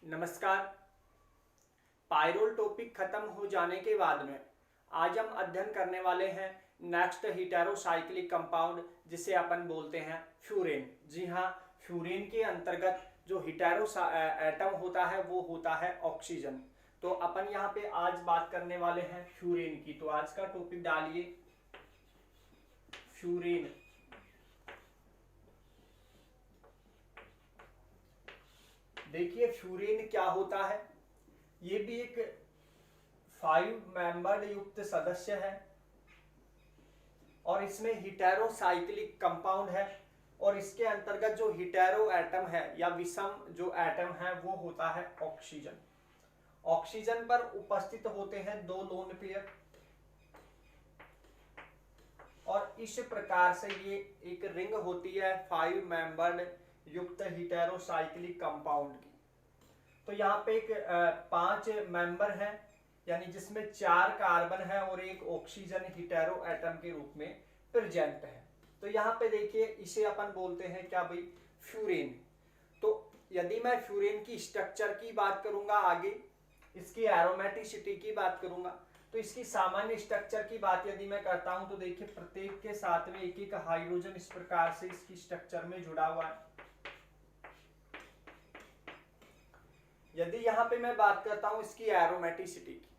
नमस्कार। Pyrrole topic खत्म हो जाने के बाद में आज हम अध्ययन करने वाले हैं नेक्स्ट हीटेरोसाइक्लिक कंपाउंड, जिसे अपन बोलते हैं फ्यूरेन। जी हाँ, फ्यूरेन के अंतर्गत जो हीटेरो एटम होता है वो होता है ऑक्सीजन। तो अपन यहाँ पे आज बात करने वाले हैं फ्यूरेन की। तो आज का टॉपिक डालिए फ्यूरेन। देखिए फ्यूरेन क्या होता है। ये भी एक 5 मेंबर्ड युक्त सदस्य है और इसमें हीटेरोसाइक्लिक कंपाउंड है और इसके अंतर्गत जो हीटेरो एटम है या विषम जो एटम है वो होता है ऑक्सीजन। ऑक्सीजन पर उपस्थित होते हैं 2 लोन पेयर और इस प्रकार से ये एक रिंग होती है 5 मेंबर्ड युक्त हीटेरोसाइक्लिक कंपाउंड की। तो यहाँ पे एक 5 मेंबर है, यानी जिसमें 4 कार्बन है और एक ऑक्सीजन हीटेरो एटम के रूप में प्रेजेंट है। तो यहाँ पे देखिए इसे अपन बोलते हैं क्या भाई, फ्यूरेन। तो यदि मैं फ्यूरेन की स्ट्रक्चर की बात करूंगा, आगे इसकी एरोमेटिसिटी की बात करूंगा, तो इसकी सामान्य स्ट्रक्चर की बात यदि मैं करता हूं तो देखिए प्रत्येक के साथ में एक एक हाइड्रोजन इस प्रकार से इसकी स्ट्रक्चर में जुड़ा हुआ है। यदि यहां पे मैं बात करता हूं इसकी एरोमेटिसिटी की,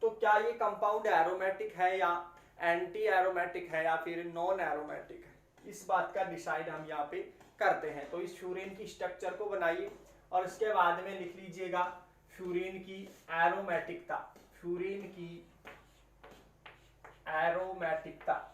तो क्या ये कंपाउंड एरोमेटिक है या एंटी एरोमेटिक है या फिर नॉन एरोमेटिक है, इस बात का डिसाइड हम यहाँ पे करते हैं। तो इस फ्यूरेन की स्ट्रक्चर को बनाइए और इसके बाद में लिख लीजिएगा फ्यूरेन की एरोमेटिकता। फ्यूरेन की एरोमेटिकता।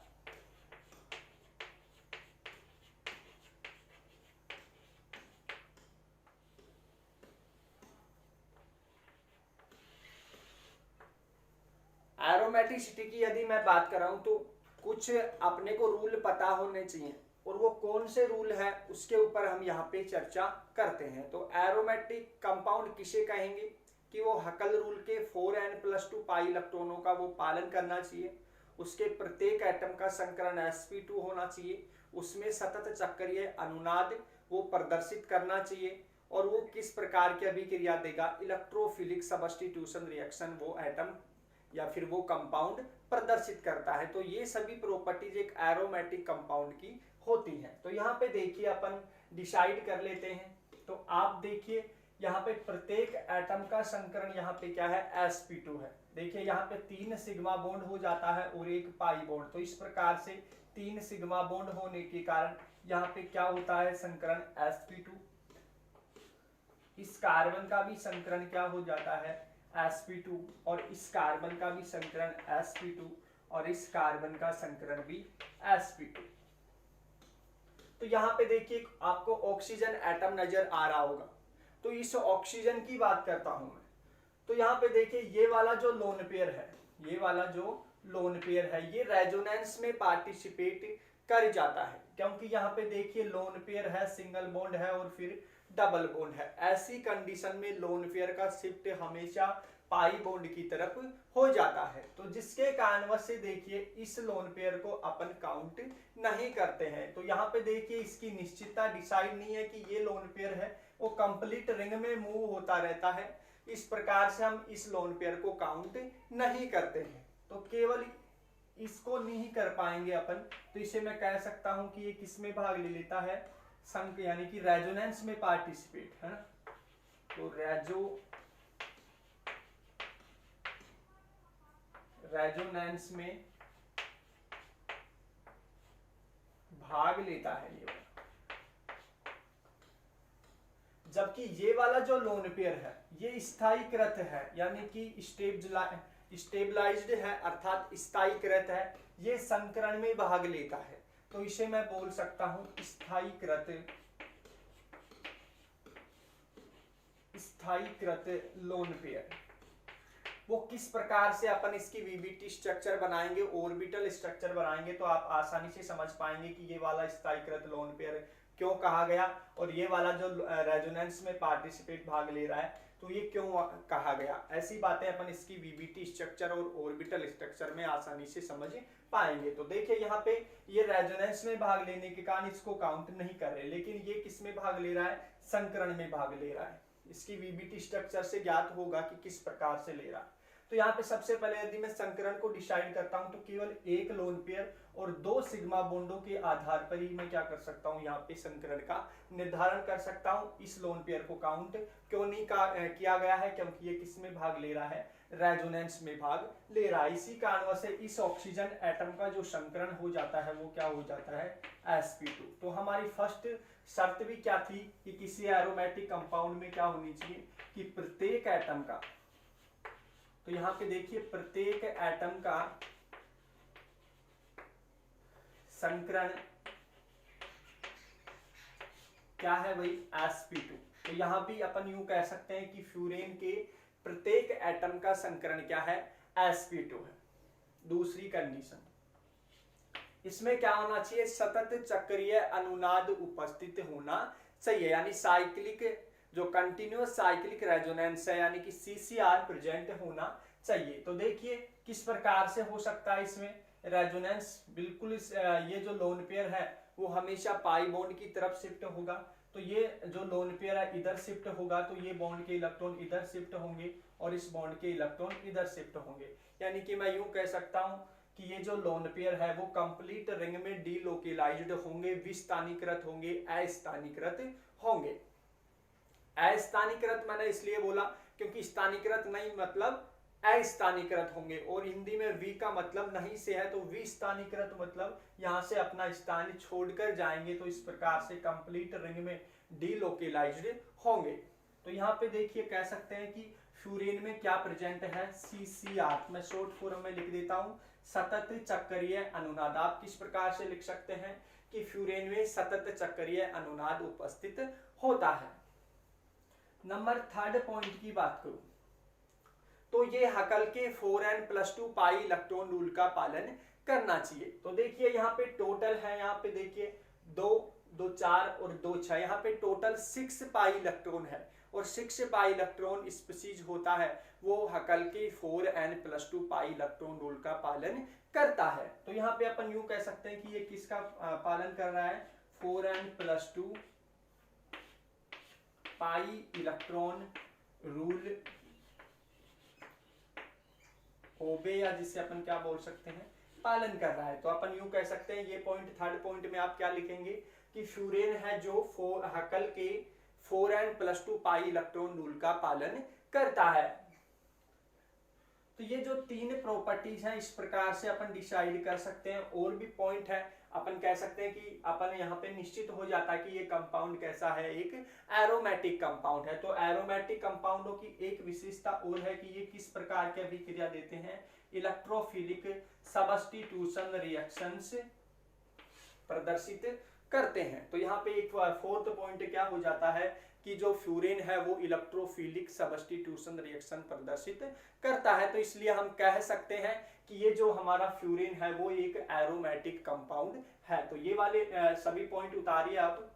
एरोमेटिसिटी की यदि मैं बात कर रहा हूं तो कुछ अपने को रूल पता होने चाहिए और वो कौन से रूल है उसके ऊपर हम यहाँ पे चर्चा करते हैं। तो एरोमेटिक कंपाउंड किसे कहेंगे कि वो हकल रूल के 4n+2 पाई इलेक्ट्रॉनों का वो पालन करना चाहिए, उसके प्रत्येक एटम का संकरण sp2 होना चाहिए, उसमें सतत चक्रीय अनुनाद वो प्रदर्शित करना चाहिए और वो किस प्रकार की अभिक्रिया देगा, इलेक्ट्रोफिलिक सब्स्टिट्यूशन रिएक्शन वो एटम या फिर वो कंपाउंड प्रदर्शित करता है। तो ये सभी प्रॉपर्टीज एक एरोमेटिक कंपाउंड की होती हैं। तो यहाँ पे देखिए अपन डिसाइड कर लेते हैं। तो आप देखिए यहाँ पे प्रत्येक एटम का संकरण यहाँ पे क्या है, sp2 है। देखिए यहाँ पे 3 सिग्मा बॉन्ड हो जाता है और एक पाई बॉन्ड। तो इस प्रकार से 3 सिग्मा बॉन्ड होने के कारण यहाँ पे क्या होता है, संकरण sp2। इस कार्बन का भी संकरण क्या हो जाता है, sp2, और इस कार्बन का भी संकरण sp2 और इस कार्बन का संकरण भी sp2। तो यहाँ पे देखिए आपको ऑक्सीजन एटम नजर आ रहा होगा। तो इस ऑक्सीजन की बात करता हूं मैं। तो यहाँ पे देखिए ये वाला जो लोन पेयर है, ये वाला जो लोन पेयर है ये रेजोनेंस में पार्टिसिपेट कर जाता है, क्योंकि यहाँ पे देखिए लोन पेयर है, सिंगल बॉन्ड है और फिर डबल बॉन्ड है। ऐसी कंडीशन में लोन पेयर का शिफ्ट हमेशा पाई बॉन्ड की तरफ हो जाता है। तो जिसके कारणवश से देखिए इस लोन पेयर को अपन काउंट नहीं करते हैं। तो यहाँ पे देखिए इसकी निश्चितता डिसाइड नहीं है कि ये लोन पेयर है, वो कंप्लीट रिंग में मूव होता रहता है। इस प्रकार से हम इस लोन पेयर को काउंट नहीं करते हैं। तो केवल इसको नहीं कर पाएंगे अपन, तो इसे मैं कह सकता हूं कि ये किस में भाग ले लेता है, संक यानी कि रेजोनेंस में पार्टिसिपेट है ना। तो रेजोनेंस में भाग लेता है ये वाला। जबकि ये वाला जो लोन पेयर है ये स्थायीकृत है, यानी कि स्टेबलाइज्ड है, अर्थात स्थायीकृत है, ये संकरण में भाग लेता है। तो इसे मैं बोल सकता हूं स्थायीकृत लोन पेयर। वो किस प्रकार से अपन इसकी वीबीटी स्ट्रक्चर बनाएंगे, ऑर्बिटल स्ट्रक्चर बनाएंगे, तो आप आसानी से समझ पाएंगे कि ये वाला स्थायीकृत लोन पेयर क्यों कहा गया और ये वाला जो रेजोनेंस में पार्टिसिपेट भाग ले रहा है तो ये क्यों कहा गया। ऐसी बातें अपन इसकी वीबीटी स्ट्रक्चर और ऑर्बिटल स्ट्रक्चर में आसानी से समझ पाएंगे। तो देखिए यहाँ पे ये रेजोनेंस में भाग लेने के कारण इसको काउंट नहीं कर रहे, लेकिन ये किस में भाग ले रहा है, संकरण में भाग ले रहा है। इसकी वीबीटी स्ट्रक्चर से ज्ञात होगा कि किस प्रकार से ले रहा है। तो यहाँ पे सबसे पहले यदि मैं संकरण को डिसाइड करता हूं तो केवल एक लोन पेयर और 2 सिग्मा बॉन्डों के आधार पर ही मैं क्या कर सकता हूं, यहाँ पे संकरण का निर्धारण कर सकता हूं। इस लोन पेयर को काउंट क्यों नहीं किया गया है, क्योंकि ये किस में भाग ले रहा है, रेजोनेंस में भाग ले रहा है। इसी कारणवश से इस ऑक्सीजन एटम का जो संकरण हो जाता है वो क्या हो जाता है, sp2। तो हमारी फर्स्ट शर्त भी क्या थी कि किसी एरोमेटिक कंपाउंड में क्या होनी चाहिए कि प्रत्येक एटम का, तो यहां पे देखिए प्रत्येक एटम का संकरण क्या है भाई, sp2। तो यहां भी अपन यूं कह सकते हैं कि फ्यूरेन के प्रत्येक एटम का संकरण क्या है, sp2 है। दूसरी कंडीशन, इसमें क्या होना चाहिए, सतत चक्रीय अनुनाद उपस्थित होना चाहिए, यानी साइक्लिक जो कंटिन्यूअस साइक्लिक रेजोनेंस है यानी कि CCR प्रेजेंट होना चाहिए। तो देखिए किस प्रकार से हो सकता है इसमें रेजोनेंस, बिल्कुल ये जो लोन पेयर है वो हमेशा पाई बॉन्ड की तरफ शिफ्ट होगा। तो ये जो लोन पेयर है इधर शिफ्ट होगा, तो ये बॉन्ड के इलेक्ट्रॉन इधर शिफ्ट होंगे और इस बॉन्ड के इलेक्ट्रॉन इधर शिफ्ट होंगे। यानी कि मैं यूं कह सकता हूं कि ये जो लोन पेयर है वो कंप्लीट रिंग में डीलोकेलाइज्ड होंगे, विस्थानीकृत होंगे, अस्थानीकृत होंगे। अस्थानीकृत मैंने इसलिए बोला क्योंकि स्थानीकृत नहीं मतलब अस्थानीकृत होंगे, और हिंदी में वी का मतलब नहीं से है, तो विस्थानीकृत मतलब यहां से अपना स्थान छोड़कर जाएंगे। तो इस प्रकार से कंप्लीट रिंग में डीलोकेलाइज्ड होंगे। तो यहाँ पे देखिए कह सकते हैं कि फ्यूरेन में क्या प्रेजेंट है, CCR। मैं शॉर्ट फॉर्म में लिख देता हूं, सतत चक्रीय अनुनाद। आप किस प्रकार से लिख सकते हैं कि फ्यूरेन में सतत चक्रीय अनुनाद उपस्थित होता है। नंबर 3 पॉइंट की बात करूं तो ये हकल के 4n+2 पाई इलेक्ट्रॉन रूल का पालन करना चाहिए। तो देखिए यहाँ पे टोटल है, यहाँ पे देखिए 2, 2, 4 और 2, 6, यहाँ पे टोटल 6 पाई इलेक्ट्रॉन है, और 6 पाई इलेक्ट्रॉन स्पीशीज होता है वो हकल के 4n+2 पाई इलेक्ट्रॉन रूल का पालन करता है। तो यहाँ पे अपन यूं कह सकते हैं कि ये किसका पालन कर रहा है, 4n+2 पाई इलेक्ट्रॉन रूल ओबे, या जिसे अपन क्या बोल सकते हैं, पालन कर रहा है। तो अपन यूं कह सकते हैं, ये पॉइंट 3rd पॉइंट में आप क्या लिखेंगे कि फ्यूरेन है जो हकल के 4n+2 पाई इलेक्ट्रॉन रूल का पालन करता है। तो ये जो 3 प्रॉपर्टीज हैं इस प्रकार से अपन डिसाइड कर सकते हैं। और भी पॉइंट है, अपन कह सकते हैं कि अपन यहाँ पे निश्चित हो जाता है कि ये कंपाउंड कैसा है, एक एरोमेटिक कंपाउंड है। तो एरोमेटिक कंपाउंडों की एक विशेषता और है कि ये किस प्रकार की अभिक्रिया देते हैं, इलेक्ट्रोफिलिक सब्स्टिट्यूशन रिएक्शंस प्रदर्शित करते हैं। तो यहाँ पे एक 4th पॉइंट क्या हो जाता है कि जो फ्यूरेन है वो इलेक्ट्रोफिलिक सब्स्टिट्यूशन रिएक्शन प्रदर्शित करता है। तो इसलिए हम कह सकते हैं कि ये जो हमारा फ्यूरेन है वो एक एरोमेटिक कंपाउंड है। तो ये वाले सभी पॉइंट उतारिए आप,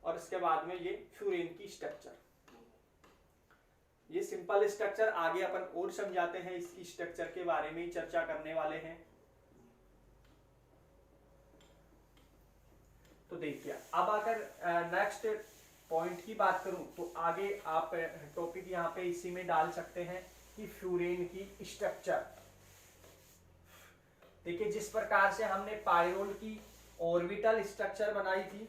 और इसके बाद में ये फ्यूरेन की स्ट्रक्चर, ये सिंपल स्ट्रक्चर आगे अपन और समझाते हैं, इसकी स्ट्रक्चर के बारे में ही चर्चा करने वाले हैं। तो देखिए अब अगर नेक्स्ट पॉइंट की बात करूं तो आगे आप टॉपिक यहाँ पे इसी में डाल सकते हैं कि फ्यूरेन की स्ट्रक्चर। देखिए जिस प्रकार से हमने पायरोल की ऑर्बिटल स्ट्रक्चर बनाई थी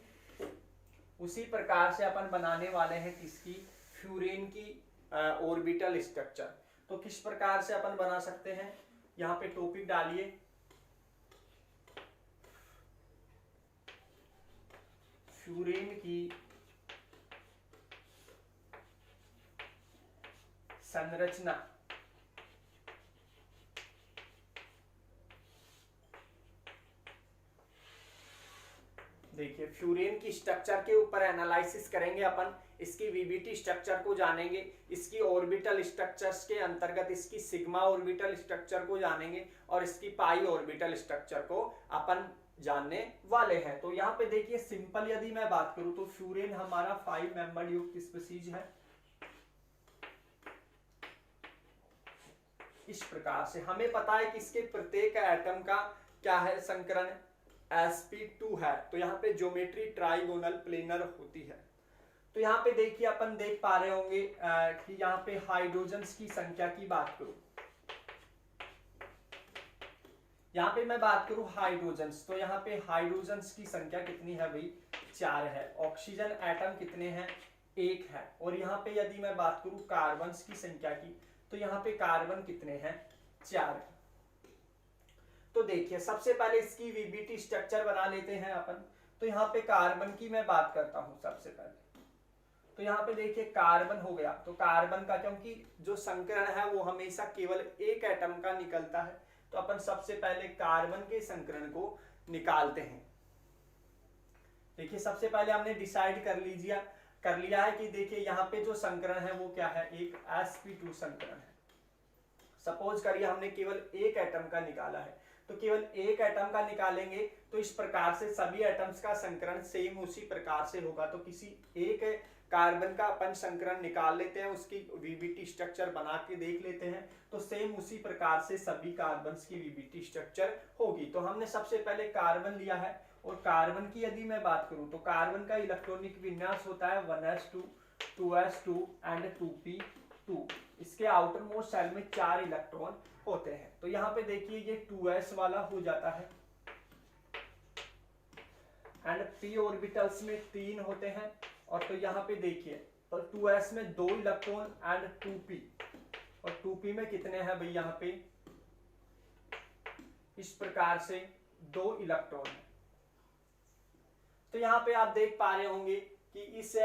उसी प्रकार से अपन बनाने वाले हैं किसकी, फ्यूरेन की ऑर्बिटल स्ट्रक्चर। तो किस प्रकार से अपन बना सकते हैं, यहाँ पे टॉपिक डालिए, फ्यूरेन की संरचना। देखिए फ्यूरेन की स्ट्रक्चर के ऊपर एनालिसिस करेंगे अपन, इसकी वीबीटी स्ट्रक्चर को जानेंगे, इसकी ऑर्बिटल स्ट्रक्चर्स के अंतर्गत इसकी सिग्मा ऑर्बिटल स्ट्रक्चर को जानेंगे, और इसकी पाई ऑर्बिटल स्ट्रक्चर को अपन जानने वाले हैं। तो यहाँ पे देखिए सिंपल यदि मैं बात करूं तो फ्यूरेन हमारा 5 मेंबर युक्त स्पीशीज है। इस प्रकार से हमें पता है कि इसके प्रत्येक एटम का क्या है, संकरण sp2 है। तो यहाँ पे ज्योमेट्री ट्राइगोनल प्लेनर होती है। तो यहाँ पे देखिए अपन देख पा रहे होंगे कि यहाँ पे हाइड्रोजन्स की संख्या की बात करूं, यहाँ पे मैं बात करूं हाइड्रोजन्स, तो यहाँ पे हाइड्रोजन्स की संख्या कितनी है भाई, 4 है। ऑक्सीजन एटम कितने हैं, 1 है। और यहाँ पे यदि मैं बात करूं कार्बन्स की संख्या की, तो यहाँ पे कार्बन कितने हैं, 4 है। तो देखिए सबसे पहले इसकी वीबीटी स्ट्रक्चर बना लेते हैं अपन। तो यहाँ पे कार्बन की मैं बात करता हूं सबसे पहले। तो यहाँ पे देखिए कार्बन हो गया, तो कार्बन का क्योंकि जो संकरण है वो हमेशा केवल एक एटम का निकलता है, तो अपन सबसे पहले कार्बन के संकरण को निकालते हैं। देखिए सबसे पहले हमने डिसाइड कर लिया है कि देखिए यहाँ पे जो संकरण है वो क्या है, एक sp2 संकरण है। सपोज करिए हमने केवल एक एटम का निकाला है, तो केवल एक एटम का निकालेंगे तो इस प्रकार से सभी एटम्स का संकरण सेम उसी प्रकार से होगा। तो किसी एक कार्बन का अपन संकरण निकाल लेते हैं, उसकी वीबीटी स्ट्रक्चर बना के देख लेते हैं, तो सेम उसी प्रकार से सभी कार्बन्स की वीबीटी स्ट्रक्चर होगी। तो हमने सबसे पहले कार्बन लिया है, और कार्बन की यदि मैं बात करूं तो कार्बन का इलेक्ट्रॉनिक विन्यास होता है 1s2 2s2 एंड 2p2। इसके आउटर मोस्ट शेल में 4 इलेक्ट्रॉन होते हैं। तो यहाँ पे देखिए ये 2s वाला हो जाता है, एंड p ऑर्बिटल्स में 3 होते हैं। और तो यहाँ पे देखिए तो 2s में 2 इलेक्ट्रॉन एंड 2p, और 2p में कितने हैं भाई, यहाँ पे इस प्रकार से 2 इलेक्ट्रॉन है। तो यहाँ पे आप देख पा रहे होंगे कि इस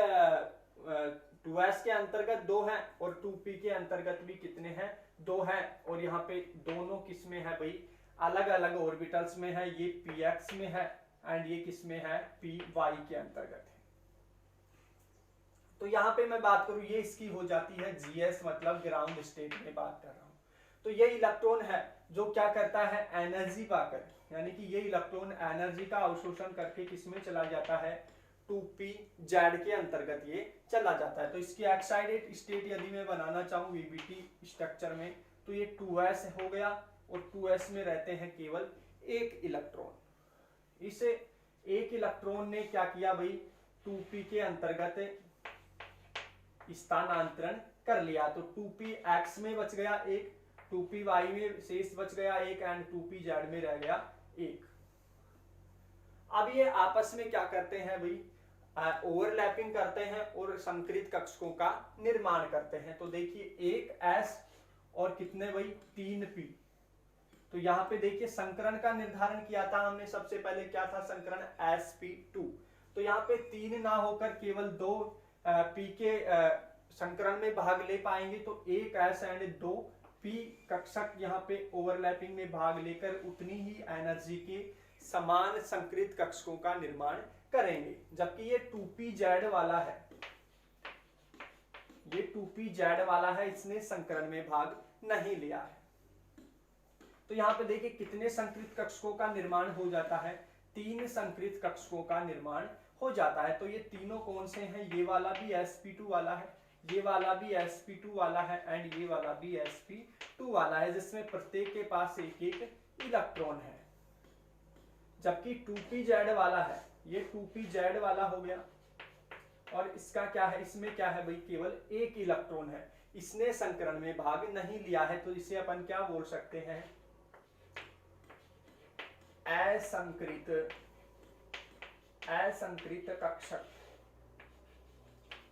2s के अंतर्गत 2 है और 2p के अंतर्गत भी कितने हैं, 2 है। और यहाँ पे दोनों किस में है भाई, अलग अलग ऑर्बिटल्स में है। ये px में है एंड ये किस में है, py के अंतर्गत है। तो यहाँ पे मैं बात करूं ये इसकी हो जाती है gs, मतलब ग्राउंड स्टेट में बात कर रहा हूं। तो ये इलेक्ट्रॉन है जो क्या करता है, एनर्जी पाकर, यानी कि ये इलेक्ट्रॉन एनर्जी का अवशोषण करके किसमें चला जाता है, 2pz के अंतर्गत ये चला जाता है। तो इसकी एक्साइटेड स्टेट यदि मैं बनाना चाहूँ वीबीटी स्ट्रक्चर में, तो ये 2s हो गया, और 2s में रहते हैं केवल एक इलेक्ट्रॉन। इसे एक इलेक्ट्रॉन ने क्या किया भाई, 2p के अंतर्गत स्थानांतरण कर लिया। तो 2px में बच गया एक, 2py में शेष बच गया एक, एंड 2pz में रह गया एक। अब ये आपस में क्या करते हैं भाई, ओवरलैपिंग करते हैं और संकरित कक्षकों का निर्माण करते हैं। तो देखिए एक s और कितने भाई, 3p। तो यहाँ पे देखिए संकरण का निर्धारण किया था हमने, सबसे पहले क्या था संकरण, sp2। तो यहाँ पे 3 ना होकर केवल 2 p के संकरण में भाग ले पाएंगे, तो एक s एंड 2 p कक्षक यहाँ पे ओवरलैपिंग में भाग लेकर उतनी ही एनर्जी के समान संकरित कक्षकों का निर्माण करेंगे। जबकि ये 2pz वाला है, ये 2pz वाला है, इसने संकरण में भाग नहीं लिया है। तो यहाँ पे देखिए कितने संकरित कक्षकों का निर्माण हो जाता है, 3 संकरित कक्षकों का निर्माण हो जाता है। तो ये तीनों कौन से हैं, ये वाला भी sp2 वाला है, ये वाला भी sp2 वाला है, एंड ये वाला भी sp2 वाला है, जिसमें प्रत्येक के पास एक एक इलेक्ट्रॉन है। जबकि 2pz वाला है, ये 2pz वाला हो गया, और इसका क्या है, इसमें क्या है भाई, केवल एक इलेक्ट्रॉन है, इसने संकरण में भाग नहीं लिया है। तो इसे अपन क्या बोल सकते हैं, असंकृत कक्षक।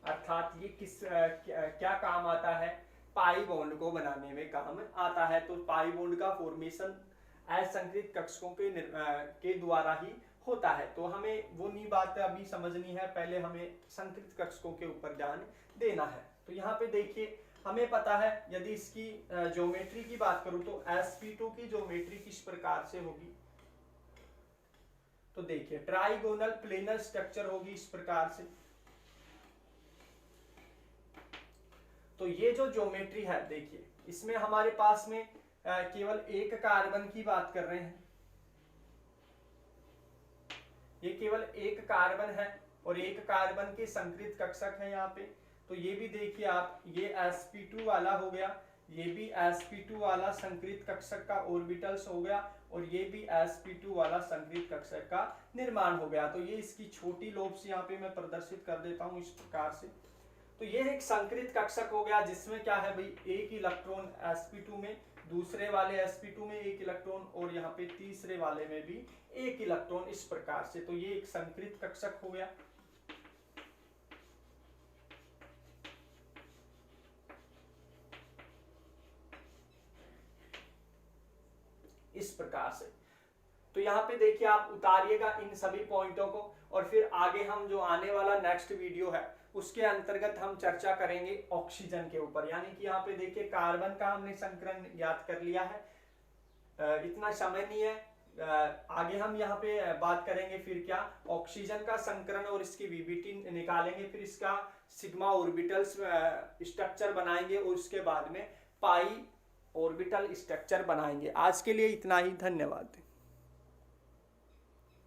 अर्थात ये क्या काम आता है, पाई बॉन्ड को बनाने में काम आता है। तो पाई बॉन्ड का फॉर्मेशन असंकृत कक्षकों के द्वारा ही होता है। तो हमें वो नहीं बात अभी समझनी है, पहले हमें संकृत कक्षकों के ऊपर ध्यान देना है। तो यहाँ पे देखिए हमें पता है, यदि इसकी ज्योमेट्री की बात करूं तो sp2 की ज्योमेट्री किस प्रकार से होगी, तो देखिए ट्राइगोनल प्लेनर स्ट्रक्चर होगी इस प्रकार से। तो ये जो ज्योमेट्री है देखिए, इसमें हमारे पास में केवल एक कार्बन की बात कर रहे हैं, ये केवल एक कार्बन है और एक कार्बन के संकरित कक्षक है यहाँ पे। तो ये भी देखिए आप, ये sp2 वाला हो गया, ये भी sp2 वाला संक्रित कक्षक का ऑर्बिटल्स हो गया और ये भी sp2 वाला संक्रित कक्षक का निर्माण हो गया। तो ये इसकी छोटी लोब्स यहाँ पे मैं प्रदर्शित कर देता हूँ इस प्रकार से। तो ये एक संक्रित कक्षक हो गया जिसमें क्या है भाई, एक इलेक्ट्रॉन sp2 में, दूसरे वाले sp2 में एक इलेक्ट्रॉन और यहाँ पे तीसरे वाले में भी एक इलेक्ट्रॉन, इस प्रकार से। तो ये एक संक्रित कक्षक हो गया। इस प्रकार से। तो यहाँ पे देखिए आप उतारिएगा इन सभी पॉइंटों को और फिर आगे हम जो आने वाला नेक्स्ट वीडियो है उसके अंतर्गत हम चर्चा करेंगे ऑक्सीजन के ऊपर। यानी कि यहाँ पे देखिए कार्बन का हमने संकरण याद कर लिया है, इतना समय नहीं है, आगे हम यहाँ पे बात करेंगे फिर क्या, ऑक्सीजन का संकरण और इसकी वीबीटी निकालेंगे, फिर इसका सिग्मा ऑर्बिटल्स स्ट्रक्चर बनाएंगे और उसके बाद में पाई ऑर्बिटल स्ट्रक्चर बनाएंगे। आज के लिए इतना ही, धन्यवाद।